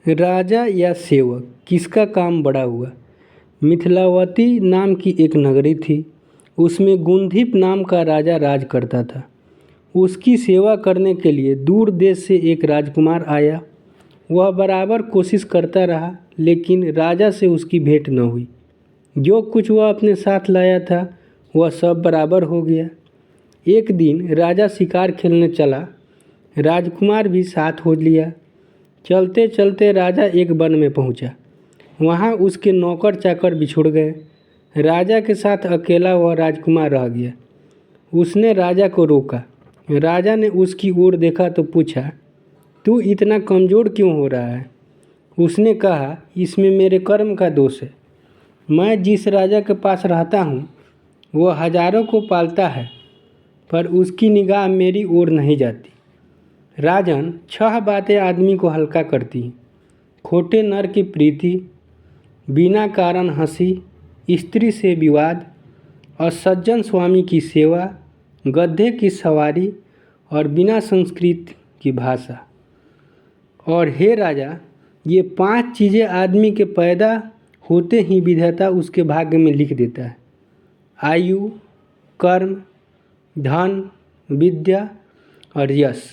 राजा या सेवक किसका काम बड़ा हुआ। मिथिलावती नाम की एक नगरी थी। उसमें गुंधीप नाम का राजा राज करता था। उसकी सेवा करने के लिए दूर देश से एक राजकुमार आया। वह बराबर कोशिश करता रहा, लेकिन राजा से उसकी भेंट न हुई। जो कुछ वह अपने साथ लाया था वह सब बराबर हो गया। एक दिन राजा शिकार खेलने चला। राजकुमार भी साथ हो लिया। चलते चलते राजा एक वन में पहुंचा। वहां उसके नौकर चाकर बिछुड़ गए। राजा के साथ अकेला वह राजकुमार रह गया। उसने राजा को रोका। राजा ने उसकी ओर देखा तो पूछा, तू इतना कमज़ोर क्यों हो रहा है। उसने कहा, इसमें मेरे कर्म का दोष है। मैं जिस राजा के पास रहता हूँ वह हजारों को पालता है, पर उसकी निगाह मेरी ओर नहीं जाती। राजन, 6 बातें आदमी को हल्का करती हैं। खोटे नर की प्रीति, बिना कारण हंसी, स्त्री से विवाद, असज्जन स्वामी की सेवा, गधे की सवारी और बिना संस्कृत की भाषा। और हे राजा, ये 5 चीज़ें आदमी के पैदा होते ही विधाता उसके भाग्य में लिख देता है। आयु, कर्म, धन, विद्या और यश।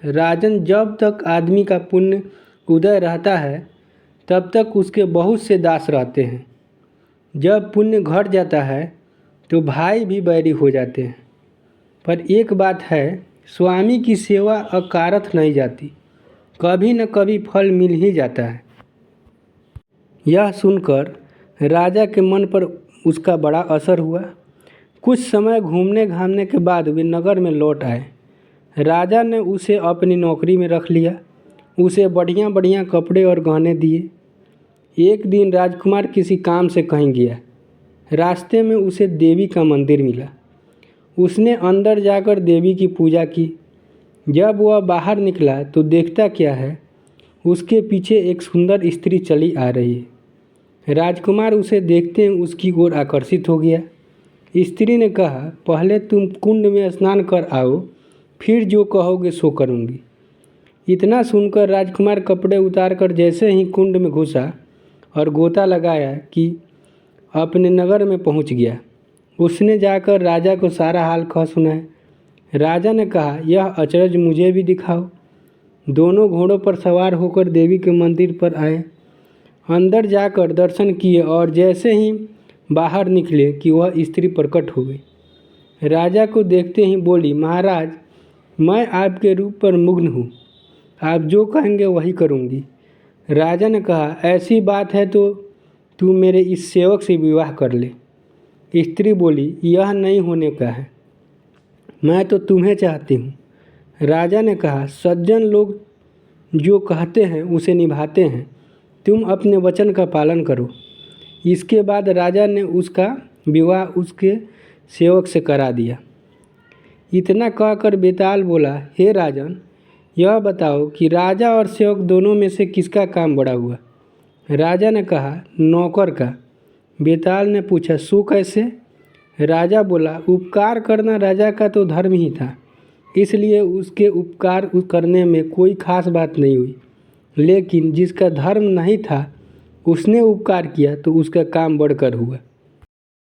राजन, जब तक आदमी का पुण्य उदय रहता है तब तक उसके बहुत से दास रहते हैं। जब पुण्य घट जाता है तो भाई भी बैरी हो जाते हैं। पर एक बात है, स्वामी की सेवा अकारथ नहीं जाती, कभी न कभी फल मिल ही जाता है। यह सुनकर राजा के मन पर उसका बड़ा असर हुआ। कुछ समय घूमने घामने के बाद वे नगर में लौट आए। राजा ने उसे अपनी नौकरी में रख लिया। उसे बढ़िया बढ़िया कपड़े और गहने दिए। एक दिन राजकुमार किसी काम से कहीं गया। रास्ते में उसे देवी का मंदिर मिला। उसने अंदर जाकर देवी की पूजा की। जब वह बाहर निकला तो देखता क्या है, उसके पीछे एक सुंदर स्त्री चली आ रही है। राजकुमार उसे देखते ही उसकी ओर आकर्षित हो गया। स्त्री ने कहा, पहले तुम कुंड में स्नान कर आओ, फिर जो कहोगे सो करूँगी। इतना सुनकर राजकुमार कपड़े उतारकर जैसे ही कुंड में घुसा और गोता लगाया कि अपने नगर में पहुंच गया। उसने जाकर राजा को सारा हाल कह सुनाया। राजा ने कहा, यह अचरज मुझे भी दिखाओ। दोनों घोड़ों पर सवार होकर देवी के मंदिर पर आए। अंदर जाकर दर्शन किए और जैसे ही बाहर निकले कि वह स्त्री प्रकट हो गई। राजा को देखते ही बोली, महाराज, मैं आपके रूप पर मुग्ध हूँ। आप जो कहेंगे वही करूँगी। राजा ने कहा, ऐसी बात है तो तू मेरे इस सेवक से विवाह कर ले। स्त्री बोली, यह नहीं होने का है, मैं तो तुम्हें चाहती हूँ। राजा ने कहा, सज्जन लोग जो कहते हैं उसे निभाते हैं, तुम अपने वचन का पालन करो। इसके बाद राजा ने उसका विवाह उसके सेवक से करा दिया। इतना कहकर बेताल बोला, हे राजन, यह बताओ कि राजा और सेवक दोनों में से किसका काम बड़ा हुआ। राजा ने कहा, नौकर का। बेताल ने पूछा, सो कैसे। राजा बोला, उपकार करना राजा का तो धर्म ही था, इसलिए उसके उपकार करने में कोई खास बात नहीं हुई। लेकिन जिसका धर्म नहीं था उसने उपकार किया तो उसका काम बढ़कर हुआ।